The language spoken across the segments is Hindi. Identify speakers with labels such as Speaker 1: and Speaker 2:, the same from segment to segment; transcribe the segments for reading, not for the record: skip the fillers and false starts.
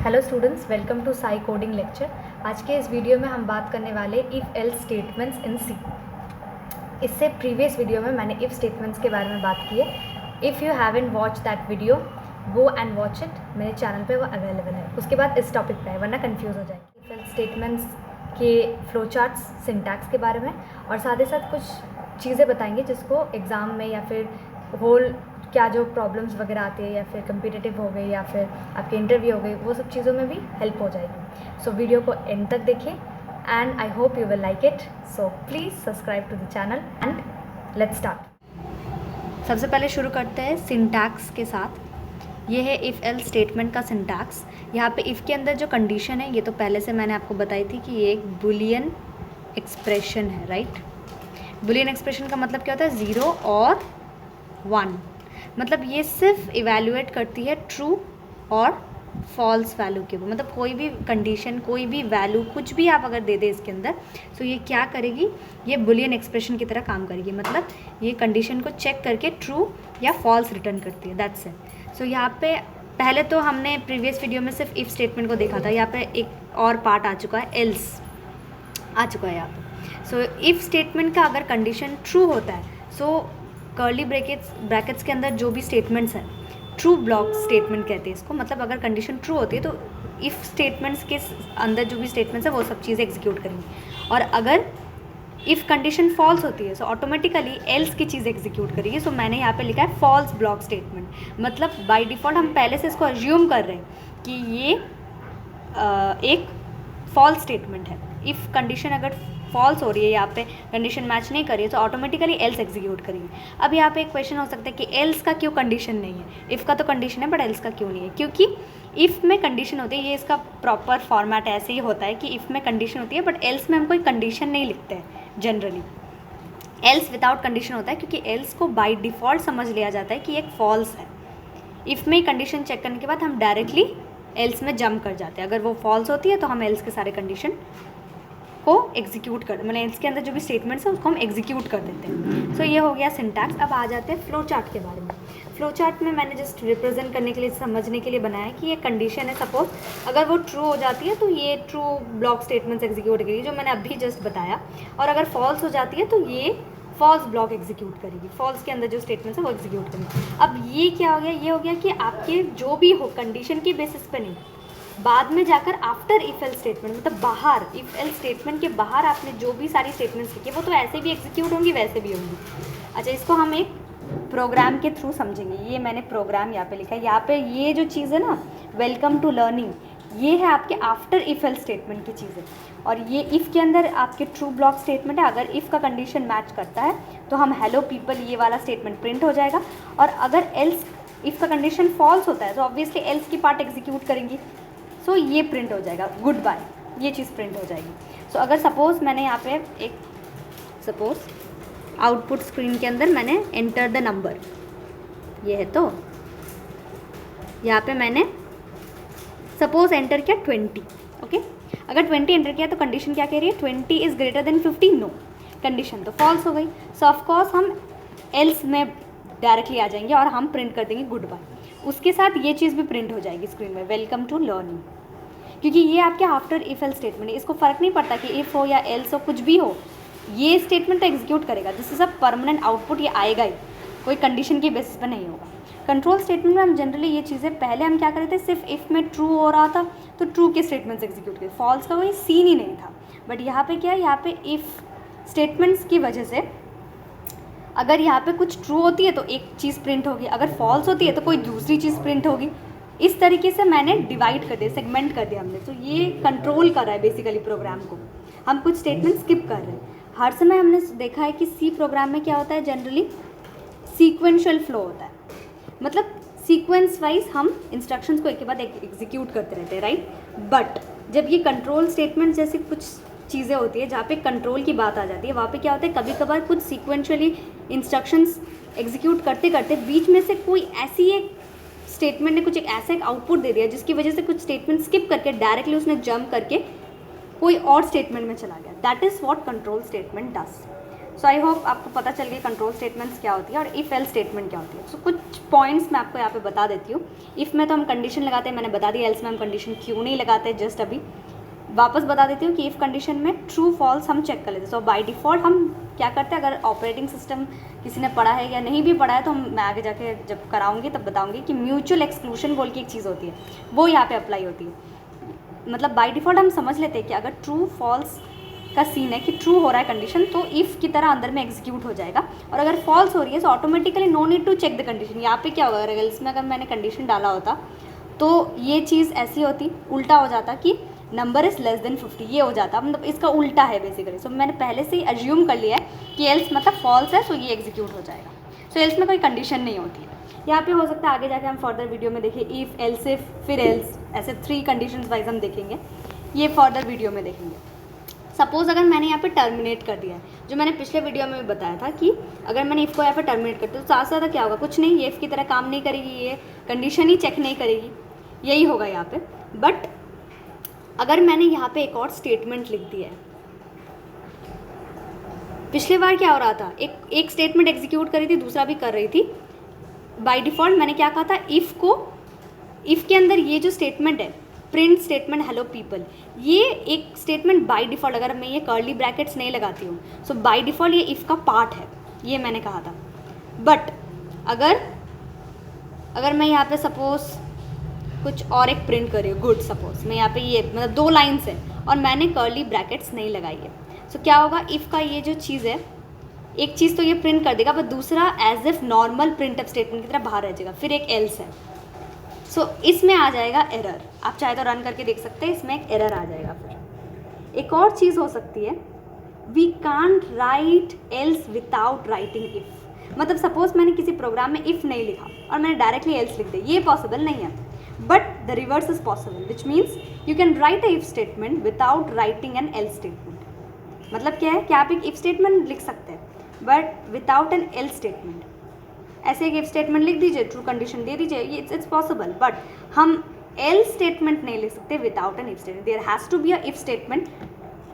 Speaker 1: Hello students, welcome to Sai coding lecture. आज के इस वीडियो में हम बात करने वाले if else statements in C. इससे प्रीवियस वीडियो में मैंने इफ़ स्टेटमेंट्स के बारे में बात की है। If you haven't watch that video, go and watch it, मेरे चैनल पे वो अवेलेबल है। उसके बाद इस टॉपिक पे है, वरना कंफ्यूज हो जाएगी। इफ़ एल्स स्टेटमेंट्स के फ्लो चार्ट्स, सिंटैक्स के बारे में, और साथ ही साथ कुछ चीज़ें बताएंगे जिसको एग्ज़ाम में या फिर होल क्या जो प्रॉब्लम्स वगैरह आती है या फिर कम्पिटिटिव हो गई या फिर आपके इंटरव्यू हो गई, वो सब चीज़ों में भी हेल्प हो जाएगी। सो वीडियो को एंड तक देखिए and I hope you will like it. So please subscribe to the channel and let's start. सबसे पहले शुरू करते हैं सिंटैक्स के साथ। ये है इफ़ एल स्टेटमेंट का सिंटैक्स। यहाँ पे इफ़ के अंदर जो कंडीशन है, ये तो पहले से मैंने आपको बताई थी कि ये एक बुलियन एक्सप्रेशन है, राइट। बुलियन एक्सप्रेशन का मतलब क्या होता है? 0 और 1। मतलब ये सिर्फ इवैल्यूएट करती है ट्रू और फॉल्स वैल्यू के ऊपर। मतलब कोई भी कंडीशन, कोई भी वैल्यू, कुछ भी आप अगर दे दें इसके अंदर, तो ये क्या करेगी? ये बुलियन एक्सप्रेशन की तरह काम करेगी। मतलब ये कंडीशन को चेक करके ट्रू या फॉल्स रिटर्न करती है, दैट्स इट। सो यहाँ पे पहले तो हमने प्रीवियस वीडियो में सिर्फ इफ़ स्टेटमेंट को देखा था। यहाँ पे एक और पार्ट आ चुका है, एल्स आ चुका है यहाँ पे। सो इफ़ स्टेटमेंट का अगर कंडीशन ट्रू होता है, सो कर्ली ब्रैकेट्स के अंदर जो भी स्टेटमेंट्स हैं, ट्रू ब्लॉक स्टेटमेंट कहते हैं इसको। मतलब अगर कंडीशन ट्रू होती है तो इफ़ स्टेटमेंट्स के अंदर जो भी स्टेटमेंट्स हैं वो सब चीज़ें एग्जीक्यूट करेंगी। और अगर इफ़ कंडीशन फॉल्स होती है, सो ऑटोमेटिकली एल्स की चीज़ एग्जीक्यूट करेगी। सो मैंने यहाँ पे लिखा है फॉल्स ब्लॉक स्टेटमेंट। मतलब बाय डिफ़ॉल्ट हम पहले से इसको अज्यूम कर रहे हैं कि ये एक फॉल्स स्टेटमेंट है। इफ़ कंडीशन अगर फॉल्स हो रही है, यहाँ पे कंडीशन मैच नहीं कर रही है, तो ऑटोमेटिकली एल्स एग्जीक्यूट करेगी। अब यहाँ पे एक क्वेश्चन हो सकता है कि एल्स का क्यों कंडीशन नहीं है? इफ़ का तो कंडीशन है बट एल्स का क्यों नहीं है? क्योंकि इफ़ में कंडीशन होती है, ये इसका प्रॉपर फॉर्मेट ऐसे ही होता है कि इफ़ में कंडीशन होती है बट एल्स में हम कोई कंडीशन नहीं लिखते हैं जनरली। एल्स विदाउट कंडीशन होता है क्योंकि एल्स को बाई डिफ़ॉल्ट समझ लिया जाता है कि एक फॉल्स है। इफ़ में कंडीशन चेक करने के बाद हम डायरेक्टली एल्स में जंप कर जाते हैं। अगर वो फॉल्स होती है तो हम एल्स के सारे कंडीशन को एग्जीक्यूट कर, मतलब एल्स के अंदर जो भी स्टेटमेंट्स हैं उसको हम एग्जीक्यूट कर देते हैं। सो ये हो गया सिंटैक्स। अब आ जाते हैं फ्लो चार्ट के बारे में। फ्लो चार्ट में मैंने जस्ट रिप्रेजेंट करने के लिए, समझने के लिए बनाया कि ये कंडीशन है। सपोज अगर वो ट्रू हो जाती है तो ये ट्रू ब्लॉक स्टेटमेंट्स एग्जीक्यूट करेगी, जो मैंने अभी जस्ट बताया। और अगर फॉल्स हो जाती है तो ये फॉल्स ब्लॉक एग्जीक्यूट करेगी। फॉल्स के अंदर जो स्टेटमेंट्स है वो एग्जीक्यूट करेगी। अब ये क्या हो गया? ये हो गया कि आपके जो भी हो कंडीशन की बेसिस पे नहीं, बाद में जाकर आफ्टर इफ एल स्टेटमेंट, मतलब बाहर, इफ एल स्टेटमेंट के बाहर आपने जो भी सारी स्टेटमेंट्स लिखी वो तो ऐसे भी एग्जीक्यूट होंगी, वैसे भी होंगी। अच्छा, इसको हम एक प्रोग्राम के थ्रू समझेंगे। ये मैंने प्रोग्राम यहाँ पे लिखा है। यहाँ पे ये जो चीज़ है ना, वेलकम टू लर्निंग, ये है आपके आफ्टर इफ एल स्टेटमेंट की चीज़ें। और ये इफ़ के अंदर आपके ट्रू ब्लॉक स्टेटमेंट है। अगर इफ़ का कंडीशन मैच करता है तो हम हेलो पीपल, ये वाला स्टेटमेंट प्रिंट हो जाएगा। और अगर एल्स, इफ़ का कंडीशन फॉल्स होता है तो ऑब्वियसली एल्स की पार्ट एग्जीक्यूट करेंगी। सो ये प्रिंट हो जाएगा, गुड बाय, ये चीज़ प्रिंट हो जाएगी। सो अगर सपोज़ मैंने यहाँ पे एक, सपोज़ आउटपुट स्क्रीन के अंदर मैंने एंटर द नंबर, ये है, तो यहाँ पे मैंने सपोज़ एंटर किया 20, ओके। अगर 20 एंटर किया तो कंडीशन क्या कह रही है? 20 is greater than 50, no. Condition तो फॉल्स हो गई। सो ऑफकोर्स हम एल्स में डायरेक्टली आ जाएंगे और हम प्रिंट कर देंगे गुड बाय। उसके साथ ये चीज़ भी प्रिंट हो जाएगी स्क्रीन में, वेलकम टू लर्निंग, क्योंकि ये आपके आफ्टर इफ एल स्टेटमेंट है। इसको फ़र्क नहीं पड़ता कि इफ़ हो या एल्स हो, कुछ भी हो, ये स्टेटमेंट तो एग्जीक्यूट करेगा। This is a permanent output, ये आएगा ही, कोई कंडीशन की बेसिस पर नहीं होगा। कंट्रोल स्टेटमेंट में हम जनरली ये चीज़ें, पहले हम क्या करते थे, सिर्फ इफ़ में ट्रू हो रहा था तो ट्रू के स्टेटमेंट्स एग्जीक्यूट किए, फॉल्स का कोई सीन ही नहीं था। बट यहाँ पे क्या है, यहाँ पे इफ़ स्टेटमेंट्स की वजह से अगर यहाँ पे कुछ ट्रू होती है तो एक चीज़ प्रिंट होगी, अगर फॉल्स होती है तो कोई दूसरी चीज़ प्रिंट होगी। इस तरीके से मैंने डिवाइड कर दिया, सेगमेंट कर दिया हमने। तो ये कंट्रोल कर रहा है बेसिकली प्रोग्राम को। हम कुछ स्टेटमेंट स्किप कर रहे हैं। हर समय हमने देखा है कि सी प्रोग्राम में क्या होता है, जनरली सीक्वेंशियल फ्लो होता है। मतलब सीक्वेंस वाइज हम इंस्ट्रक्शंस को एक के बाद एक एग्जीक्यूट करते रहते हैं, राइट। बट जब ये कंट्रोल स्टेटमेंट जैसे कुछ चीज़ें होती है जहाँ पे कंट्रोल की बात आ जाती है, वहाँ पे क्या होता है, कभी कभार कुछ सीक्वेंशियली इंस्ट्रक्शंस एग्जीक्यूट करते करते बीच में से कोई ऐसी एक स्टेटमेंट ने कुछ एक ऐसा एक आउटपुट दे दिया जिसकी वजह से कुछ स्टेटमेंट स्किप करके डायरेक्टली उसने जंप करके कोई और स्टेटमेंट में चला गया। That is what control statement does.
Speaker 2: So I hope आपको पता चल गई कंट्रोल स्टेटमेंट्स क्या होती है और इफ़ एल्स स्टेटमेंट क्या होती है। सो कुछ पॉइंट्स मैं आपको यहाँ पे बता देती हूँ। इफ़ में तो हम कंडीशन लगाते हैं, मैंने बता दिया। एल्स में हम कंडीशन क्यों नहीं लगाते, जस्ट अभी वापस बता देती हूँ कि इफ़ कंडीशन में ट्रू फॉल्स हम चेक कर लेते हैं। सो बाय डिफ़ॉल्ट हम क्या करते हैं, अगर ऑपरेटिंग सिस्टम किसी ने पढ़ा है या नहीं भी पढ़ा है तो मैं आगे जाके जब कराऊंगी तब बताऊंगी कि म्यूचुअल एक्सक्लूशन बोल के एक चीज़ होती है, वो यहाँ पे अप्लाई होती है। मतलब बाय डिफ़ॉल्ट हम समझ लेते हैं कि अगर ट्रू फॉल्स का सीन है कि ट्रू हो रहा है कंडीशन, तो इफ़ की तरह अंदर में एग्जीक्यूट हो जाएगा। और अगर फॉल्स हो रही है तो automatically no need to check the condition. यहाँ पे क्या होगा, अगर इसमें अगर मैंने कंडीशन डाला होता तो ये चीज़ ऐसी होती, उल्टा हो जाता कि नंबर इज़ लेस देन 50, ये हो जाता। मतलब इसका उल्टा है बेसिकली। सो मैंने पहले से ही अज्यूम कर लिया है कि एल्स मतलब फॉल्स है, सो ये एग्जीक्यूट हो जाएगा। सो एल्स में कोई कंडीशन नहीं होती है। यहाँ पे हो सकता है आगे जाके हम फर्दर वीडियो में देखें इफ़, एल्स इफ, फिर एल्स, ऐसे 3 कंडीशंस वाइज हम देखेंगे, ये फर्दर वीडियो में देखेंगे। सपोज़ अगर मैंने यहाँ पे टर्मिनेट कर दिया है, जो मैंने पिछले वीडियो में भी बताया था कि अगर मैंने इफ़ को यहाँ पे टर्मिनेट करती हूँ तो साथ साथ क्या होगा, कुछ नहीं, ये इफ़ की तरह काम नहीं करेगी, ये कंडीशन ही चेक नहीं करेगी, यही होगा यहाँ पे। बट अगर मैंने यहाँ पे एक और स्टेटमेंट लिख दिया है, पिछले बार क्या हो रहा था, एक स्टेटमेंट एग्जीक्यूट कर रही थी, दूसरा भी कर रही थी। बाय डिफ़ॉल्ट मैंने क्या कहा था, इफ़ के अंदर ये जो स्टेटमेंट है प्रिंट स्टेटमेंट हेलो पीपल, ये एक स्टेटमेंट बाय डिफ़ॉल्ट, अगर मैं ये कर्ली ब्रैकेट्स नहीं लगाती हूँ, सो बाय डिफ़ॉल्ट ये इफ़ का पार्ट है, ये मैंने कहा था। बट अगर मैं यहाँ पे सपोज़ कुछ और एक प्रिंट कर रही हूँ, गुड, सपोज मैं यहाँ पे ये मतलब 2 लाइन्स है और मैंने कर्ली ब्रैकेट्स नहीं लगाई है, सो क्या होगा, इफ़ का ये जो चीज़ है, एक चीज़ तो ये प्रिंट कर देगा, बट दूसरा as if normal print up statement की तरह बाहर रह जाएगा। फिर एक एल्स है, सो इसमें आ जाएगा एरर। आप चाहे तो रन करके देख सकते हैं, इसमें एक एरर आ जाएगा। फिर एक और चीज़ हो सकती है, we can't write else without writing if. मतलब सपोज मैंने किसी प्रोग्राम में इफ़ नहीं लिखा और मैंने डायरेक्टली एल्स लिख दिया, ये पॉसिबल नहीं है। But the reverse is possible, which means you can write a if statement without writing an else statement. मतलब क्या है कि आप एक if statement लिख सकते हैं but without an else statement. ऐसे एक if statement लिख दीजिए, true condition दे दीजिए, it's possible. But हम else statement नहीं लिख सकते without an if statement. There has to be a if statement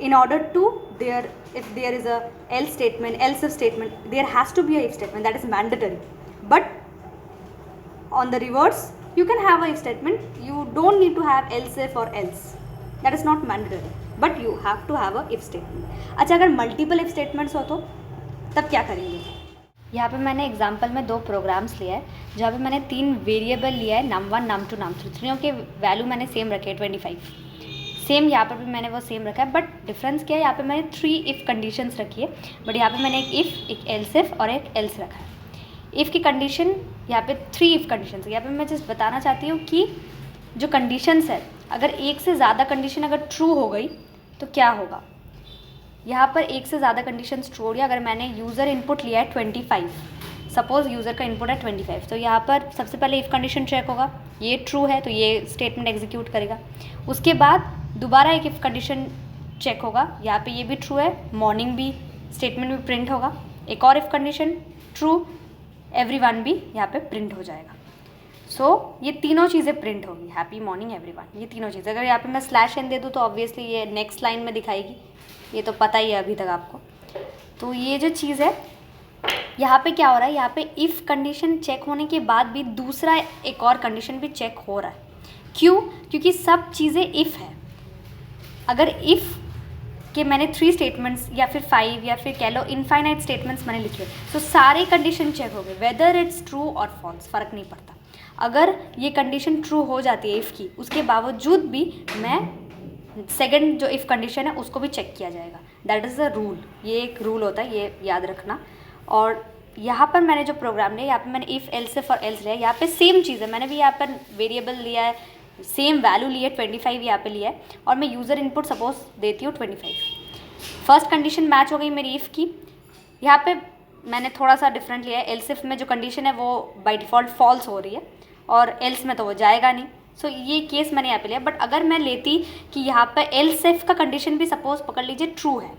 Speaker 2: in order to if there is a else statement, else if statement, there has to be a if statement, that is mandatory. But on the reverse, you can have a if statement, you don't need to have else if or else, that is not mandatory, but you have to have a if statement. अच्छा, अगर मल्टीपल if statements हो तो तब क्या करेंगे। यहाँ पे मैंने एग्जांपल में 2 प्रोग्राम्स लिया है, जहाँ पे मैंने 3 वेरिएबल लिया है, num1, num2, num3, तीनों के वैल्यू मैंने सेम रखे 25। सेम यहाँ पर भी मैंने वो सेम रखा है, बट डिफरेंस क्या है, यहाँ पे मैंने 3 इफ़ कंडीशंस रखी है, बट यहाँ पे मैंने एक इफ़, एक एल्स इफ और एक एल्स रखा है। इफ़ की कंडीशन यहाँ पे 3 इफ़ कंडीशंस है। यहाँ पे मैं जस्ट बताना चाहती हूँ कि जो कंडीशंस है, अगर एक से ज़्यादा कंडीशन अगर ट्रू हो गई तो क्या होगा। यहाँ पर एक से ज़्यादा कंडीशंस ट्रू हो रही है। अगर मैंने यूज़र इनपुट लिया है 25, सपोज़ यूज़र का इनपुट है 25, तो यहाँ पर सबसे पहले इफ़ कंडीशन चेक होगा, ये ट्रू है तो ये स्टेटमेंट एग्जीक्यूट करेगा। उसके बाद दोबारा एक इफ़ कंडीशन चेक होगा, यहाँ पे ये भी ट्रू है, मॉर्निंग भी स्टेटमेंट भी प्रिंट होगा। एक और इफ़ कंडीशन ट्रू, एवरीवन भी यहाँ पे प्रिंट हो जाएगा। सो ये तीनों चीज़ें प्रिंट होगी, हैप्पी मॉर्निंग एवरीवन, ये तीनों चीज़ें। अगर यहाँ पे मैं /n दे दूँ तो ऑब्वियसली ये नेक्स्ट लाइन में दिखाएगी, ये तो पता ही है अभी तक आपको। तो ये जो चीज़ है, यहाँ पे क्या हो रहा है, यहाँ पे इफ़ कंडीशन चेक होने के बाद भी दूसरा एक और कंडीशन भी चेक हो रहा है। क्यों? क्योंकि सब चीज़ें इफ़ है। अगर इफ़ कि मैंने 3 स्टेटमेंट्स या फिर 5 या फिर कह लो इनफाइनाइट स्टेटमेंट्स मैंने लिखे, तो सारे कंडीशन चेक हो गए, वेदर इट्स ट्रू और फॉल्स, फ़र्क नहीं पड़ता। अगर ये कंडीशन ट्रू हो जाती है इफ़ की, उसके बावजूद भी मैं सेकंड जो इफ़ कंडीशन है उसको भी चेक किया जाएगा। दैट इज़ द रूल, ये एक रूल होता है, ये याद रखना। और यहाँ पर मैंने जो प्रोग्राम लिया, यहाँ पर मैंने इफ़, एल्स इफ और एल्स लिया है। यहाँ पे सेम चीज़ है, मैंने भी यहाँ पर वेरिएबल लिया है, सेम वैल्यू ली है, 25 यहाँ पे लिया है, और मैं यूज़र इनपुट सपोज देती हूँ 25। फर्स्ट कंडीशन मैच हो गई मेरी इफ़ की। यहाँ पे मैंने थोड़ा सा डिफरेंट लिया है, एल्स इफ में जो कंडीशन है वो बाय डिफ़ॉल्ट फॉल्स हो रही है और एल्स में तो वो जाएगा नहीं। सो ये केस मैंने यहाँ पे लिया। बट अगर मैं लेती कि यहाँ पे एल्स इफ का कंडीशन भी सपोज पकड़ लीजिए ट्रू है,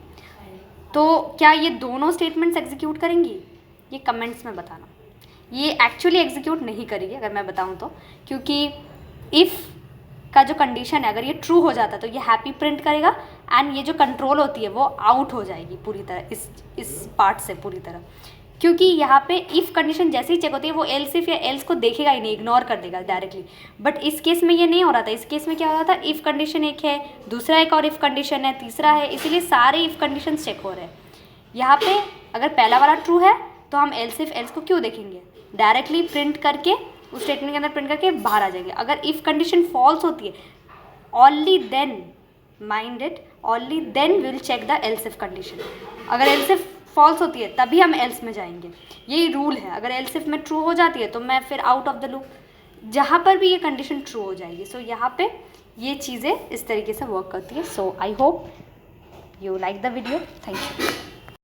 Speaker 2: तो क्या ये दोनों स्टेटमेंट्स एग्जीक्यूट करेंगी? ये कमेंट्स में बताना। ये एक्चुअली एग्जीक्यूट नहीं करेगी अगर मैं बताऊँ तो, क्योंकि इफ़ का जो कंडीशन है अगर ये ट्रू हो जाता है तो ये हैप्पी प्रिंट करेगा एंड ये जो कंट्रोल होती है वो आउट हो जाएगी पूरी तरह इस पार्ट से पूरी तरह, क्योंकि यहाँ पे इफ़ कंडीशन जैसे ही चेक होती है वो एल्स इफ या एल्स को देखेगा ही नहीं, इग्नोर कर देगा डायरेक्टली। बट इस केस में ये नहीं हो रहा था। इस केस में क्या हो रहा था, इफ़ कंडीशन एक है, दूसरा एक और इफ़ कंडीशन है, तीसरा है, इसीलिए सारे इफ़ कंडीशन चेक हो रहे हैं। यहाँ पे अगर पहला वाला ट्रू है तो हम एल्स इफ एल्स को क्यों देखेंगे, डायरेक्टली प्रिंट करके उस स्टेटमेंट के अंदर प्रिंट करके बाहर आ जाएंगे। अगर इफ़ कंडीशन फॉल्स होती है only then, mind it, only then we will check the else if condition. अगर एल्स इफ फॉल्स होती है तभी हम एल्स में जाएंगे, यही रूल है। अगर एल्स इफ में ट्रू हो जाती है तो मैं फिर आउट ऑफ द लूप, जहाँ पर भी ये कंडीशन ट्रू हो जाएगी। सो यहाँ पे ये चीज़ें इस तरीके से वर्क करती है। So I hope you like the video, thank you.